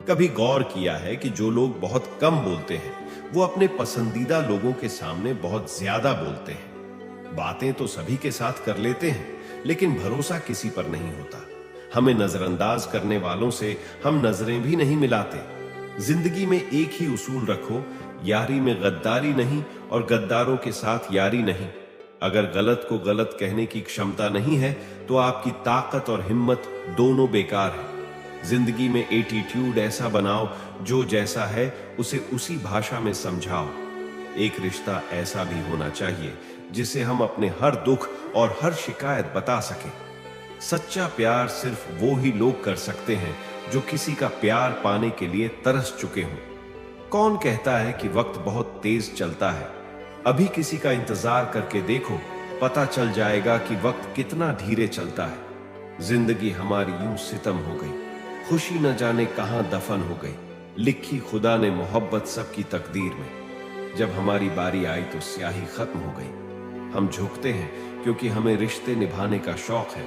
कभी गौर किया है कि जो लोग बहुत कम बोलते हैं वो अपने पसंदीदा लोगों के सामने बहुत ज्यादा बोलते हैं। बातें तो सभी के साथ कर लेते हैं लेकिन भरोसा किसी पर नहीं होता। हमें नजरअंदाज करने वालों से हम नजरें भी नहीं मिलाते। जिंदगी में एक ही उसूल रखो, यारी में गद्दारी नहीं और गद्दारों के साथ यारी नहीं। अगर गलत को गलत कहने की क्षमता नहीं है तो आपकी ताकत और हिम्मत दोनों बेकार है। जिंदगी में एटीट्यूड ऐसा बनाओ, जो जैसा है उसे उसी भाषा में समझाओ। एक रिश्ता ऐसा भी होना चाहिए जिसे हम अपने हर दुख और हर शिकायत बता सकें। सच्चा प्यार सिर्फ वो ही लोग कर सकते हैं जो किसी का प्यार पाने के लिए तरस चुके हों। कौन कहता है कि वक्त बहुत तेज चलता है? अभी किसी का इंतजार करके देखो, पता चल जाएगा कि वक्त कितना धीरे चलता है। जिंदगी हमारी यूं सितम हो गई, खुशी न जाने कहां दफन हो गई। लिखी खुदा ने मोहब्बत सबकी तकदीर में, जब हमारी बारी आई तो स्याही खत्म हो गई। हम झुकते हैं क्योंकि हमें रिश्ते निभाने का शौक है,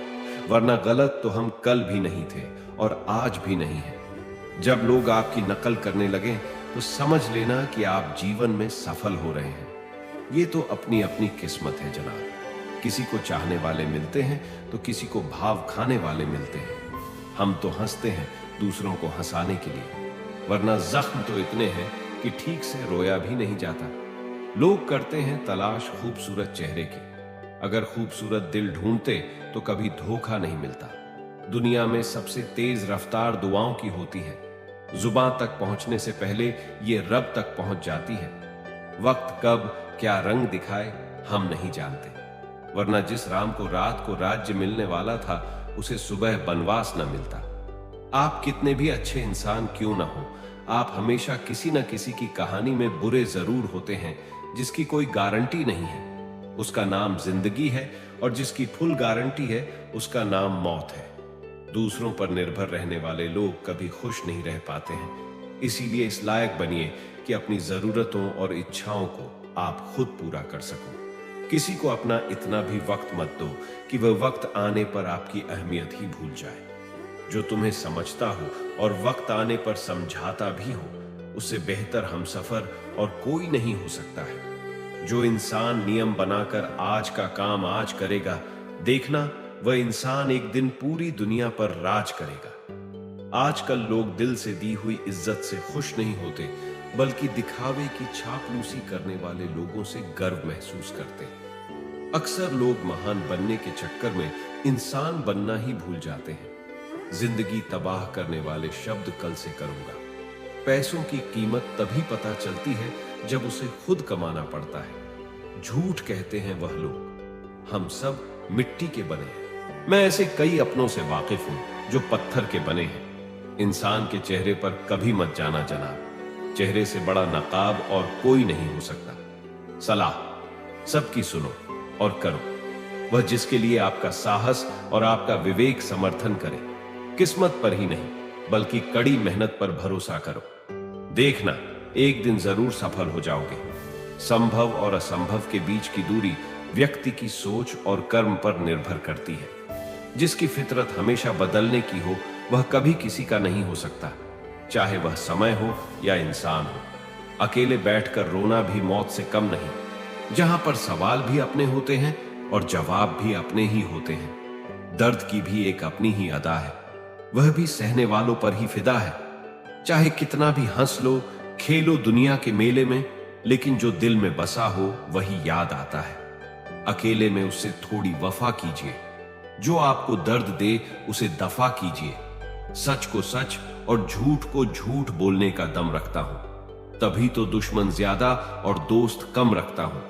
वरना गलत तो हम कल भी नहीं थे और आज भी नहीं है। जब लोग आपकी नकल करने लगे तो समझ लेना कि आप जीवन में सफल हो रहे हैं। ये तो अपनी अपनी किस्मत है जनाब। किसी को चाहने वाले मिलते हैं तो किसी को भाव खाने वाले मिलते हैं। हम तो हंसते हैं दूसरों को हंसाने के लिए, वरना जख्म तो इतने हैं कि ठीक से रोया भी नहीं जाता। लोग करते हैं तलाश खूबसूरत चेहरे की, अगर खूबसूरत दिल ढूंढते तो कभी धोखा नहीं मिलता। दुनिया में सबसे तेज रफ्तार दुआओं की होती है। जुबान तक पहुंचने से पहले ये रब तक पहुंच जाती है। वक्त कब क्या रंग दिखाए हम नहीं जानते, वरना जिस राम को रात को राज्य मिलने वाला था उसे सुबह बनवास न मिलता। आप कितने भी अच्छे इंसान क्यों ना हो, आप हमेशा किसी न किसी की कहानी में बुरे जरूर होते हैं जिसकी कोई गारंटी नहीं है। उसका नाम जिंदगी है और जिसकी फुल गारंटी है उसका नाम मौत है। दूसरों पर निर्भर रहने वाले लोग कभी खुश नहीं रह पाते हैं। इसीलिए इस लायक बनिए कि अपनी जरूरतों और इच्छाओं को आप खुद पूरा कर सको। किसी को अपना इतना भी वक्त मत दो कि वह वक्त आने पर आपकी अहमियत ही भूल जाए। जो तुम्हें समझता हो और वक्त आने पर समझाता भी हो, उससे बेहतर हमसफर और कोई नहीं हो सकता है। जो इंसान नियम बनाकर आज का काम आज करेगा, देखना वह इंसान एक दिन पूरी दुनिया पर राज करेगा। आजकल लोग दिल से दी हुई इज्जत से खुश नहीं होते, बल्कि दिखावे की चापलूसी करने वाले लोगों से गर्व महसूस करते हैं। अक्सर लोग महान बनने के चक्कर में इंसान बनना ही भूल जाते हैं। जिंदगी तबाह करने वाले शब्द कल से करूंगा। पैसों की कीमत तभी पता चलती है जब उसे खुद कमाना पड़ता है। झूठ कहते हैं वह लोग, हम सब मिट्टी के बने हैं। मैं ऐसे कई अपनों से वाकिफ हूं जो पत्थर के बने हैं। इंसान के चेहरे पर कभी मत जाना जनाब, चेहरे से बड़ा नकाब और कोई नहीं हो सकता। सलाह सबकी सुनो और करो, वह जिसके लिए आपका साहस और आपका विवेक समर्थन करे। किस्मत पर ही नहीं बल्कि कड़ी मेहनत पर भरोसा करो। देखना एक दिन जरूर सफल हो जाओगे। संभव और असंभव के बीच की दूरी व्यक्ति की सोच और कर्म पर निर्भर करती है। जिसकी फितरत हमेशा बदलने की हो वह कभी किसी का नहीं हो सकता, चाहे वह समय हो या इंसान हो। अकेले बैठकर रोना भी मौत से कम नहीं। जहां पर सवाल भी अपने होते हैं और जवाब भी अपने ही होते हैं। दर्द की भी एक अपनी ही अदा है, वह भी सहने वालों पर ही फिदा है। चाहे कितना भी हंस लो खेलो दुनिया के मेले में, लेकिन जो दिल में बसा हो वही याद आता है। अकेले में उससे थोड़ी वफा कीजिए, जो आपको दर्द दे उसे दफा कीजिए। सच को सच और झूठ को झूठ बोलने का दम रखता हूं, तभी तो दुश्मन ज्यादा और दोस्त कम रखता हूं।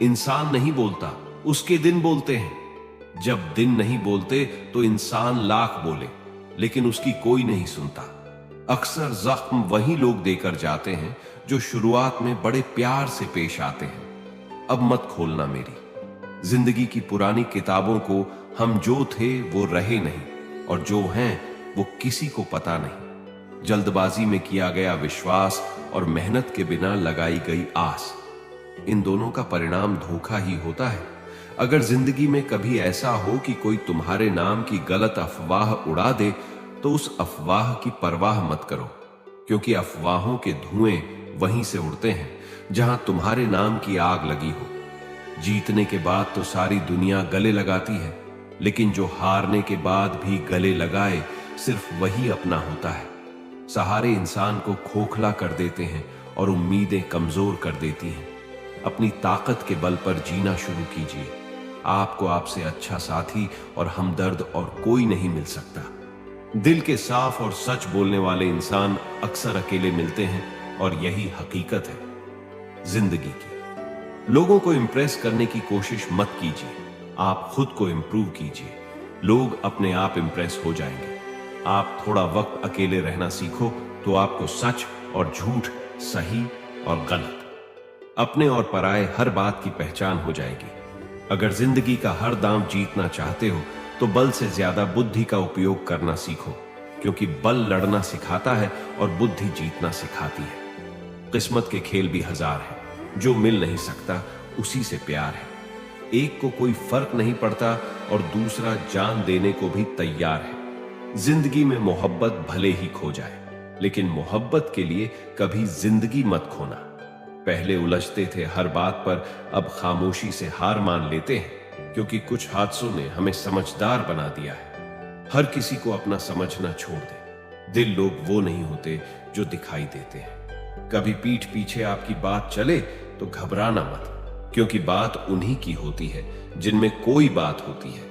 इंसान नहीं बोलता, उसके दिन बोलते हैं। जब दिन नहीं बोलते तो इंसान लाख बोले, लेकिन उसकी कोई नहीं सुनता। अक्सर जख्म वही लोग देकर जाते हैं जो शुरुआत में बड़े प्यार से पेश आते हैं। अब मत खोलना मेरी जिंदगी की पुरानी किताबों को, हम जो थे वो रहे नहीं और जो हैं वो किसी को पता नहीं। जल्दबाजी में किया गया विश्वास और मेहनत के बिना लगाई गई आस, इन दोनों का परिणाम धोखा ही होता है। अगर जिंदगी में कभी ऐसा हो कि कोई तुम्हारे नाम की गलत अफवाह उड़ा दे तो उस अफवाह की परवाह मत करो। क्योंकि अफवाहों के धुएं वहीं से उड़ते हैं जहां तुम्हारे नाम की आग लगी हो। जीतने के बाद तो सारी दुनिया गले लगाती है, लेकिन जो हारने के बाद भी गले लगाए सिर्फ वही अपना होता है। सहारे इंसान को खोखला कर देते हैं और उम्मीदें कमजोर कर देती हैं। अपनी ताकत के बल पर जीना शुरू कीजिए। आपको आपसे अच्छा साथी और हमदर्द और कोई नहीं मिल सकता। दिल के साफ और सच बोलने वाले इंसान अक्सर अकेले मिलते हैं और यही हकीकत है जिंदगी की। लोगों को इंप्रेस करने की कोशिश मत कीजिए, आप खुद को इंप्रूव कीजिए। लोग अपने आप इंप्रेस हो जाएंगे। आप थोड़ा वक्त अकेले रहना सीखो तो आपको सच और झूठ, सही और गलत, अपने और पराये हर बात की पहचान हो जाएगी। अगर जिंदगी का हर दांव जीतना चाहते हो तो बल से ज्यादा बुद्धि का उपयोग करना सीखो, क्योंकि बल लड़ना सिखाता है और बुद्धि जीतना सिखाती है। किस्मत के खेल भी हजार हैं, जो मिल नहीं सकता उसी से प्यार है। एक को कोई फर्क नहीं पड़ता और दूसरा जान देने को भी तैयार है। जिंदगी में मोहब्बत भले ही खो जाए, लेकिन मोहब्बत के लिए कभी जिंदगी मत खोना। पहले उलझते थे हर बात पर, अब खामोशी से हार मान लेते हैं, क्योंकि कुछ हादसों ने हमें समझदार बना दिया है। हर किसी को अपना समझना छोड़ दे। दिल लोग वो नहीं होते जो दिखाई देते हैं। कभी पीठ पीछे आपकी बात चले तो घबराना मत, क्योंकि बात उन्हीं की होती है जिनमें कोई बात होती है।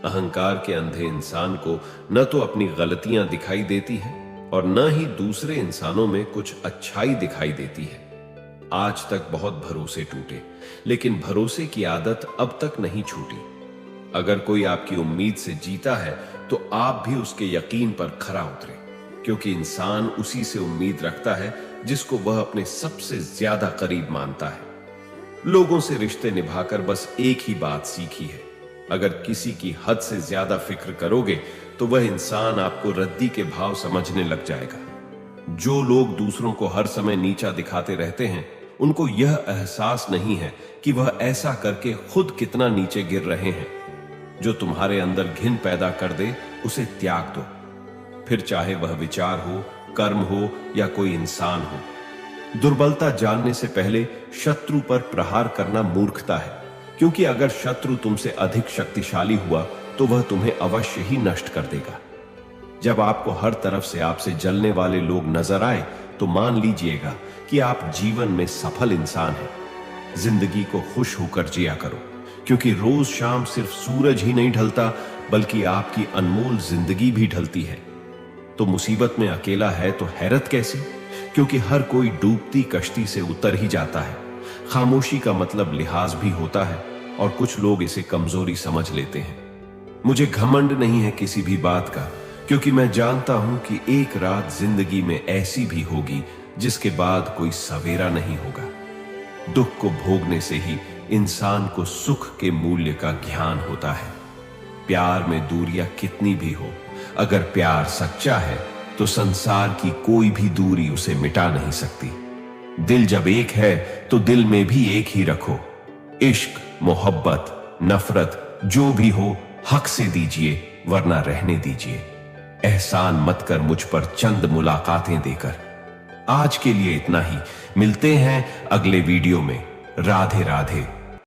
अहंकार के अंधे इंसान को न तो अपनी गलतियां दिखाई देती हैं और न ही दूसरे इंसानों में कुछ अच्छाई दिखाई देती है। आज तक बहुत भरोसे टूटे, लेकिन भरोसे की आदत अब तक नहीं छूटी। अगर कोई आपकी उम्मीद से जीता है तो आप भी उसके यकीन पर खरा उतरे, क्योंकि इंसान उसी से उम्मीद रखता है जिसको वह अपने सबसे ज्यादा करीब मानता है। लोगों से रिश्ते निभाकर बस एक ही बात सीखी है, अगर किसी की हद से ज्यादा फिक्र करोगे तो वह इंसान आपको रद्दी के भाव समझने लग जाएगा। जो लोग दूसरों को हर समय नीचा दिखाते रहते हैं, उनको यह एहसास नहीं है कि वह ऐसा करके खुद कितना नीचे गिर रहे हैं। जो तुम्हारे अंदर घिन पैदा कर दे उसे त्याग दो, फिर चाहे वह विचार हो, कर्म हो या कोई इंसान हो। दुर्बलता जानने से पहले शत्रु पर प्रहार करना मूर्खता है, क्योंकि अगर शत्रु तुमसे अधिक शक्तिशाली हुआ तो वह तुम्हें अवश्य ही नष्ट कर देगा। जब आपको हर तरफ से आपसे जलने वाले लोग नजर आए तो मान लीजिएगा कि आप जीवन में सफल इंसान हैं। जिंदगी को खुश होकर जिया करो, क्योंकि रोज शाम सिर्फ सूरज ही नहीं ढलता, बल्कि आपकी अनमोल जिंदगी भी ढलती है। तो मुसीबत में अकेला है तो हैरत कैसी, क्योंकि हर कोई डूबती कश्ती से उतर ही जाता है। खामोशी का मतलब लिहाज भी होता है और कुछ लोग इसे कमजोरी समझ लेते हैं। मुझे घमंड नहीं है किसी भी बात का, क्योंकि मैं जानता हूं कि एक रात जिंदगी में ऐसी भी होगी जिसके बाद कोई सवेरा नहीं होगा। दुख को भोगने से ही इंसान को सुख के मूल्य का ज्ञान होता है। प्यार में दूरियां कितनी भी हो, अगर प्यार सच्चा है तो संसार की कोई भी दूरी उसे मिटा नहीं सकती। दिल जब एक है तो दिल में भी एक ही रखो। इश्क, मोहब्बत, नफरत जो भी हो हक से दीजिए, वरना रहने दीजिए। एहसान मत कर मुझ पर चंद मुलाकातें देकर। आज के लिए इतना ही, मिलते हैं अगले वीडियो में। राधे राधे।